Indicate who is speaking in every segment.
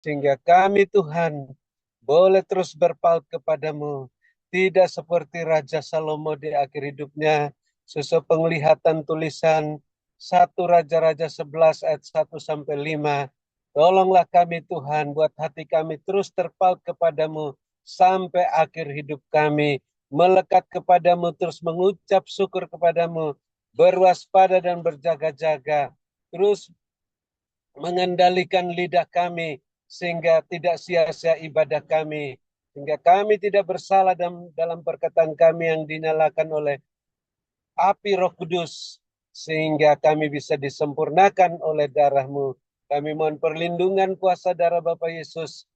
Speaker 1: Sehingga kami Tuhan boleh terus berpaut kepadamu. Tidak seperti Raja Salomo di akhir hidupnya. Sesuai penglihatan tulisan 1 Raja-Raja 11 ayat 1-5. Tolonglah kami Tuhan, buat hati kami terus terpaut kepadamu sampai akhir hidup kami. Melekat kepadamu, terus mengucap syukur kepadamu. Berwaspada dan berjaga-jaga. Terus mengendalikan lidah kami sehingga tidak sia-sia ibadah kami, sehingga kami tidak bersalah dalam perkataan kami yang dinyalakan oleh api Roh Kudus, sehingga kami bisa disempurnakan oleh darah-Mu. Kami mohon perlindungan kuasa darah Bapa Yesus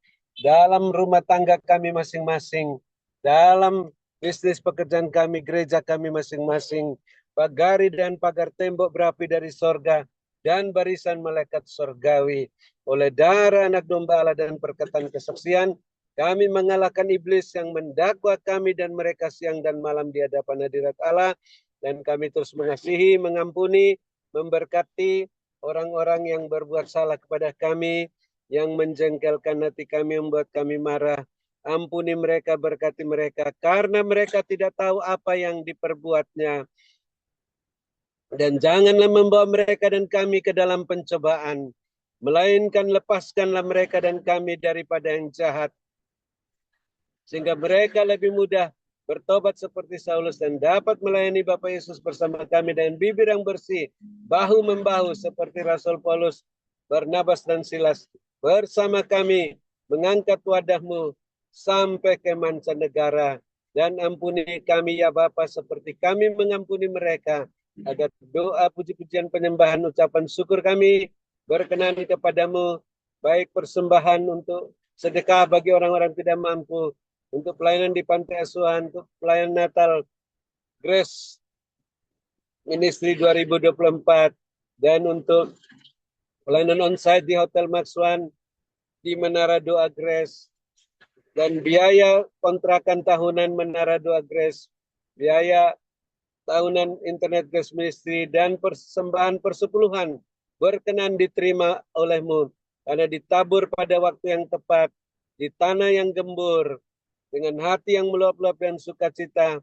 Speaker 1: dalam rumah tangga kami masing-masing, dalam bisnis pekerjaan kami, gereja kami masing-masing, pagari dan pagar tembok berapi dari sorga, dan barisan malaikat sorgawi. Oleh darah anak domba Allah dan perkataan kesaksian, kami mengalahkan iblis yang mendakwa kami dan mereka siang dan malam di hadapan hadirat Allah. Dan kami terus mengasihi, mengampuni, memberkati orang-orang yang berbuat salah kepada kami, yang menjengkelkan hati kami, membuat kami marah. Ampuni mereka, berkati mereka, karena mereka tidak tahu apa yang diperbuatnya. Dan janganlah membawa mereka dan kami ke dalam pencobaan, melainkan lepaskanlah mereka dan kami daripada yang jahat, sehingga mereka lebih mudah bertobat seperti Saulus dan dapat melayani Bapa Yesus bersama kami dengan bibir yang bersih, bahu membahu seperti Rasul Paulus, Barnabas dan Silas bersama kami mengangkat wadahmu sampai ke mancanegara. Dan ampuni kami ya Bapa seperti kami mengampuni mereka, agar doa puji-pujian penyembahan ucapan syukur kami berkenan kepadamu, baik persembahan untuk sedekah bagi orang-orang tidak mampu, untuk pelayanan di pantai asuhan, untuk pelayanan Natal Grace Ministry 2024, dan untuk pelayanan onsite di Hotel Max One, di Menara Doa Grace, dan biaya kontrakan tahunan Menara Doa Grace, biaya tahunan Internet Grace Ministry, dan persembahan persepuluhan berkenan diterima olehmu, karena ditabur pada waktu yang tepat, di tanah yang gembur, dengan hati yang meluap-luap dan sukacita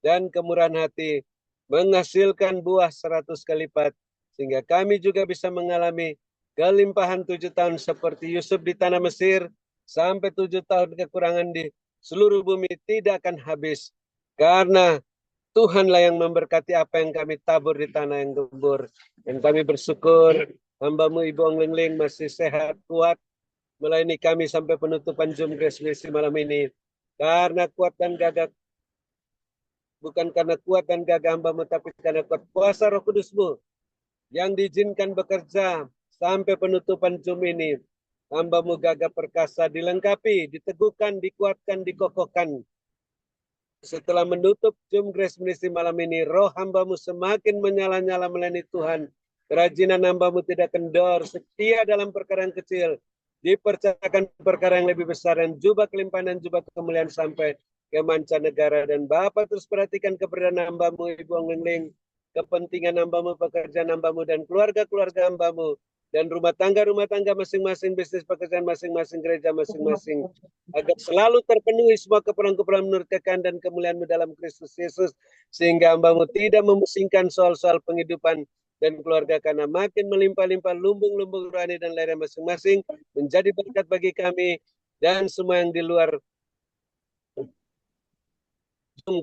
Speaker 1: dan kemurahan hati, menghasilkan buah 100 kali lipat, sehingga kami juga bisa mengalami kelimpahan 7 tahun seperti Yusuf di tanah Mesir, sampai 7 tahun kekurangan di seluruh bumi tidak akan habis, karena Tuhanlah yang memberkati apa yang kami tabur di tanah yang gembur. Dan kami bersyukur hamba-Mu Ibu Ong Ling masih sehat, kuat, melayani kami sampai penutupan Zoom Grace Misi malam ini. Karena kuat dan gagah, bukan karena kuat dan gagah hamba-Mu, tapi karena kuat kuasa Roh Kudus-Mu yang diizinkan bekerja sampai penutupan Zoom ini. Hamba-Mu gagah perkasa, dilengkapi, diteguhkan, dikuatkan, dikokohkan. Setelah menutup Zoom Grace Ministry malam ini, roh hamba-Mu semakin menyala-nyala melayani Tuhan. Kerajinan hamba-Mu tidak kendor, setia dalam perkara yang kecil, dipercayakan perkara yang lebih besar, dan jubah kelimpahan dan jubah kemuliaan sampai ke mancanegara. Dan Bapa terus perhatikan keberadaan hamba-Mu Ibu Ong Ling, kepentingan hamba-Mu, pekerjaan hamba-Mu, dan keluarga-keluarga hamba-Mu, dan rumah tangga masing-masing, bisnis pekerjaan masing-masing, gereja masing-masing, agar selalu terpenuhi semua keperluan-keperluan menurut kehendak dan kemuliaan-Mu dalam Kristus Yesus, sehingga hamba-Mu tidak memusingkan soal-soal penghidupan dan keluarga, karena makin melimpah-limpah lumbung-lumbung rohani dan ladang masing-masing menjadi berkat bagi kami dan semua yang di luar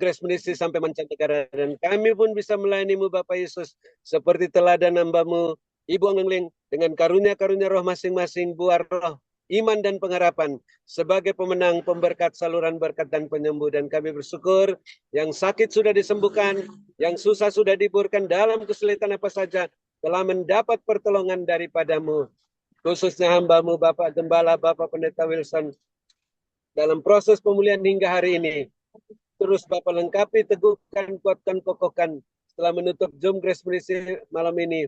Speaker 1: Grace Ministry sampai mancanegara, dan kami pun bisa melayani-Mu Bapak Yesus seperti teladan hamba-Mu Ibu Ong Ling, dengan karunia-karunia roh masing-masing, buah roh iman dan pengharapan, sebagai pemenang, pemberkat, saluran berkat dan penyembuh. Dan kami bersyukur yang sakit sudah disembuhkan, yang susah sudah diburkan, dalam kesulitan apa saja telah mendapat pertolongan daripada-Mu. Khususnya hamba-Mu Bapak Gembala, Bapak Pendeta Wilson, dalam proses pemulihan hingga hari ini. Terus Bapak lengkapi, teguhkan, kuatkan, kokohkan. Setelah menutup Zoom Grace Ministry malam ini,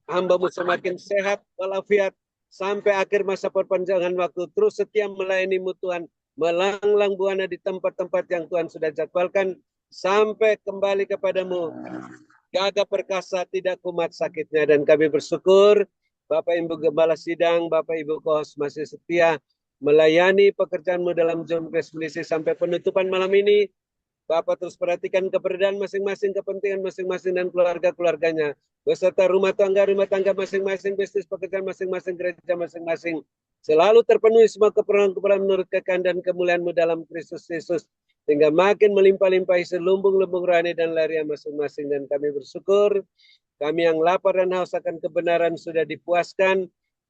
Speaker 1: hamba-Mu semakin sehat, walafiat, sampai akhir masa perpanjangan waktu. Terus setia melayani-Mu Tuhan, melanglang buana di tempat-tempat yang Tuhan sudah jadwalkan, sampai kembali kepada-Mu. Gagah perkasa, tidak kumat sakitnya. Dan kami bersyukur Bapak Ibu Gembala Sidang, Bapak Ibu Kos masih setia melayani pekerjaanmu dalam Zoom Grace Misi sampai penutupan malam ini. Bapak terus perhatikan keberadaan masing-masing, kepentingan masing-masing dan keluarga-keluarganya. Beserta rumah tangga masing-masing, bisnis pekerjaan masing-masing, gereja masing-masing. Selalu terpenuhi semua keperluan-keperluan menurut kehendak dan kemuliaan-Mu dalam Kristus Yesus. Sehingga makin melimpah-limpahi selumbung-lumbung rohani dan larian masing-masing. Dan kami bersyukur, kami yang lapar dan haus akan kebenaran sudah dipuaskan,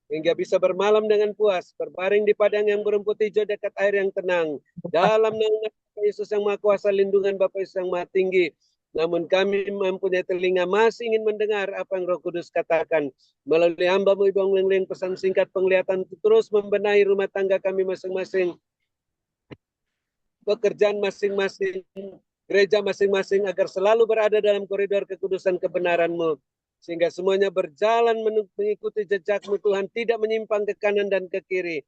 Speaker 1: hingga bisa bermalam dengan puas, berbaring di padang yang berumput hijau dekat air yang tenang. Dalam nama Bapak Yesus yang Maha Kuasa, lindungan Bapak Yesus yang Maha Tinggi. Namun kami mempunyai telinga masih ingin mendengar apa yang Roh Kudus katakan. Melalui hamba-Mu Ibu Leng, pesan singkat penglihatan terus membenahi rumah tangga kami masing-masing, pekerjaan masing-masing, gereja masing-masing, agar selalu berada dalam koridor kekudusan kebenaran-Mu. Sehingga semuanya berjalan mengikuti jejak-Mu Tuhan, tidak menyimpang ke kanan dan ke kiri,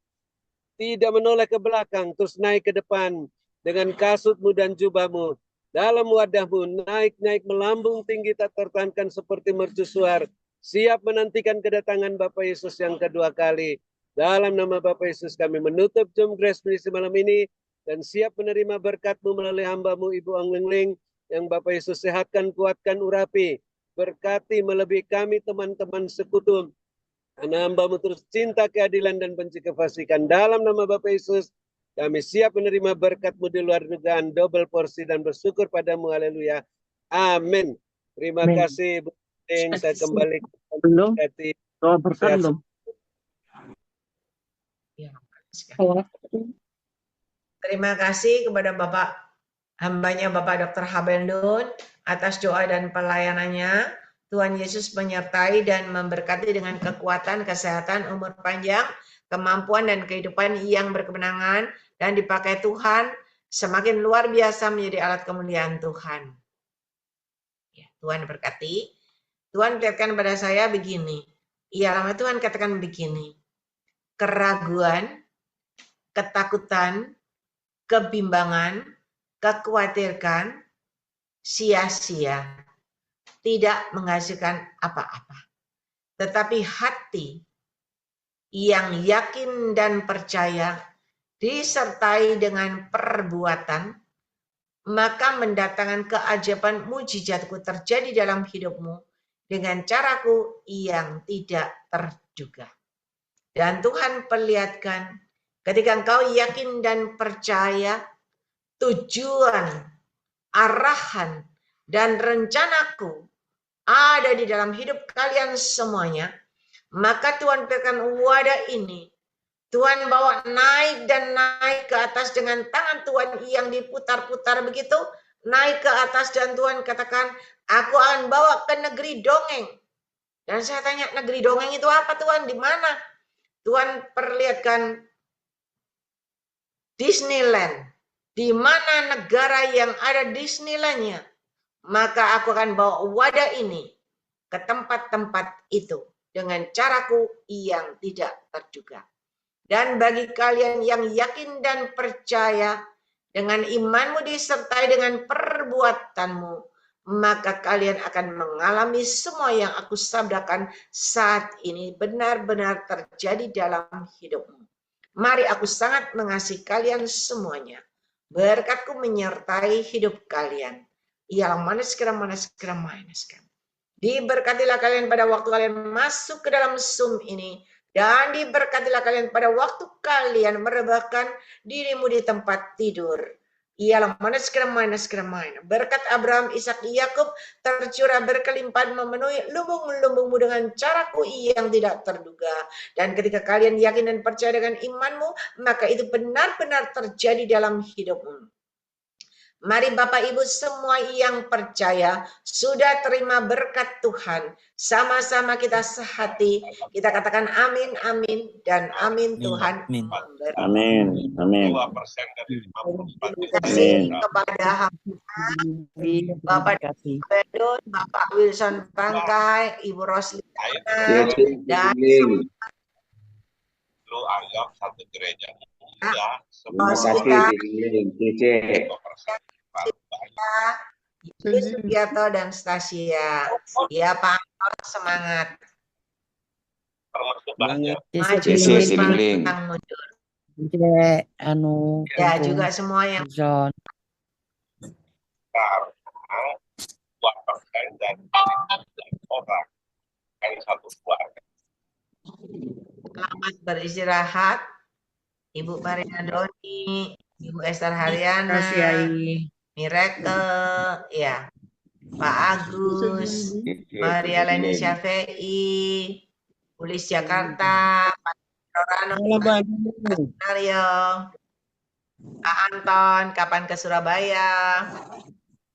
Speaker 1: tidak menoleh ke belakang, terus naik ke depan dengan kasut-Mu dan jubah-Mu. Dalam wadah-Mu, naik-naik melambung tinggi tak tertahankan seperti mercusuar, siap menantikan kedatangan Bapak Yesus yang kedua kali. Dalam nama Bapak Yesus kami menutup Zoom Grace Misi malam ini, dan siap menerima berkat-Mu melalui hamba-Mu Ibu Ang Lengling, yang Bapak Yesus sehatkan, kuatkan, urapi. Berkati melebihi kami teman-teman sekutu. Karena hamba-Mu terus cinta, keadilan, dan benci kefasikan. Dalam nama Bapak Yesus, kami siap menerima berkat-Mu di luar dugaan, double porsi, dan bersyukur padamu. Haleluya. Amin. Terima kasih, Bu Ning. Saya kembali
Speaker 2: belum doa berkat belum.
Speaker 3: Terima kasih kepada Bapak hambanya Bapak Dr. Habendun atas doa dan pelayanannya. Tuhan Yesus menyertai dan memberkati dengan kekuatan, kesehatan, umur panjang, kemampuan dan kehidupan yang berkemenangan, dan dipakai Tuhan semakin luar biasa menjadi alat kemuliaan Tuhan. Ya, Tuhan berkati. Tuhan katakan pada saya begini. Iya, lama Tuhan katakan begini. Keraguan, ketakutan, kebimbangan, kekhawatiran, sia-sia, tidak menghasilkan apa-apa. Tetapi hati yang yakin dan percaya disertai dengan perbuatan, maka mendatangkan keajaiban mujizatku terjadi dalam hidupmu dengan caraku yang tidak terduga. Dan Tuhan perlihatkan ketika engkau yakin dan percaya tujuan, arahan, dan rencanaku ada di dalam hidup kalian semuanya, maka Tuhan berikan wadah ini. Tuhan bawa naik dan naik ke atas dengan tangan Tuhan yang diputar-putar begitu, naik ke atas, dan Tuhan katakan, aku akan bawa ke negeri dongeng. Dan saya tanya, negeri dongeng itu apa Tuhan? Di mana? Tuhan perlihatkan Disneyland. Di mana negara yang ada Disneylandnya, maka aku akan bawa wadah ini ke tempat-tempat itu dengan caraku yang tidak terduga. Dan bagi kalian yang yakin dan percaya, dengan imanmu disertai dengan perbuatanmu, maka kalian akan mengalami semua yang aku sabdakan saat ini benar-benar terjadi dalam hidupmu. Mari, aku sangat mengasihi kalian semuanya. Berkatku menyertai hidup kalian. Ialah manis kram. Diberkatilah kalian pada waktu kalian masuk ke dalam Zoom ini. Dan diberkatilah kalian pada waktu kalian merebahkan dirimu di tempat tidur. Ialah manis kram. Berkat Abraham, Ishak, Yakub tercurah berkelimpahan memenuhi lumbung-lumbungmu dengan caraku yang tidak terduga. Dan ketika kalian yakin dan percaya dengan imanmu, maka itu benar-benar terjadi dalam hidupmu. Mari Bapak Ibu semua yang percaya sudah terima berkat Tuhan. Sama-sama kita sehati, kita katakan amin, amin, dan amin Tuhan.
Speaker 2: Amin.
Speaker 4: Amin. Amin.
Speaker 3: Terima kasih kepada Bapak Bedun, Bapak Wilson Bangkai, Ibu Roslina, dan
Speaker 5: lu anggap satu gereja
Speaker 4: Terima kasih.
Speaker 3: Sugiarto dan Stasia. Ya Pak, semangat.
Speaker 5: termasuk Bahja.
Speaker 3: Maju
Speaker 4: Jesse
Speaker 3: terus
Speaker 4: Siling.
Speaker 3: pantang mundur.
Speaker 2: Anu,
Speaker 3: Ya,
Speaker 2: Kangkung,
Speaker 3: juga semua yang
Speaker 2: John.
Speaker 5: Karena 2% dari 19 orang dari satu keluarga.
Speaker 3: selamat beristirahat. Ibu Marina Doni, Ibu Esther Haryana,
Speaker 2: Kasih, Ai.
Speaker 3: Miracle, ya, Pak Agus, Maria Leni Syafei, Pulis Jakarta, Pak Rorano, Mario, Pak Anton, kapan ke Surabaya?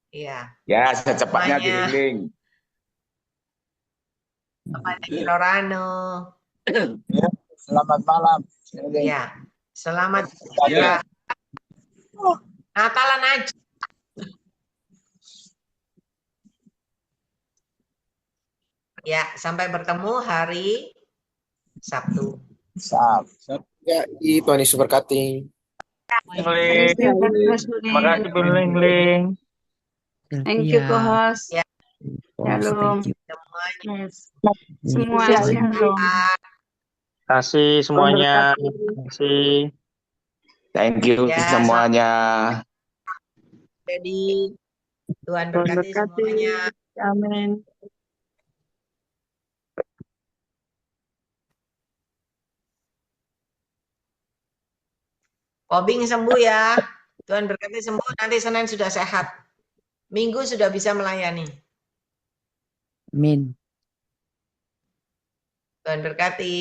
Speaker 3: Iya,
Speaker 4: Ya, secepatnya
Speaker 3: semuanya.
Speaker 4: keliling.
Speaker 3: Pak Rorano.
Speaker 4: Selamat malam.
Speaker 3: Ya, selamat
Speaker 1: Ya.
Speaker 3: Natalan aja. Ya, sampai bertemu hari Sabtu.
Speaker 6: Ya, Tuhan Yesus berkati.
Speaker 7: Terima kasih Bu Ling.
Speaker 8: Thank you, co-host.
Speaker 3: Ya.
Speaker 8: Shalom.
Speaker 3: Semuanya.
Speaker 8: Yes. Semua shalom.
Speaker 7: Terima kasih semuanya. Terima kasih.
Speaker 4: Thank you
Speaker 3: Ya,
Speaker 4: semuanya.
Speaker 3: Jadi Tuhan berkati semuanya.
Speaker 8: Amin.
Speaker 3: Obing sembuh ya. Tuhan berkati sembuh. Nanti Senin sudah sehat. Minggu sudah bisa melayani.
Speaker 2: Amin.
Speaker 3: Tuhan berkati.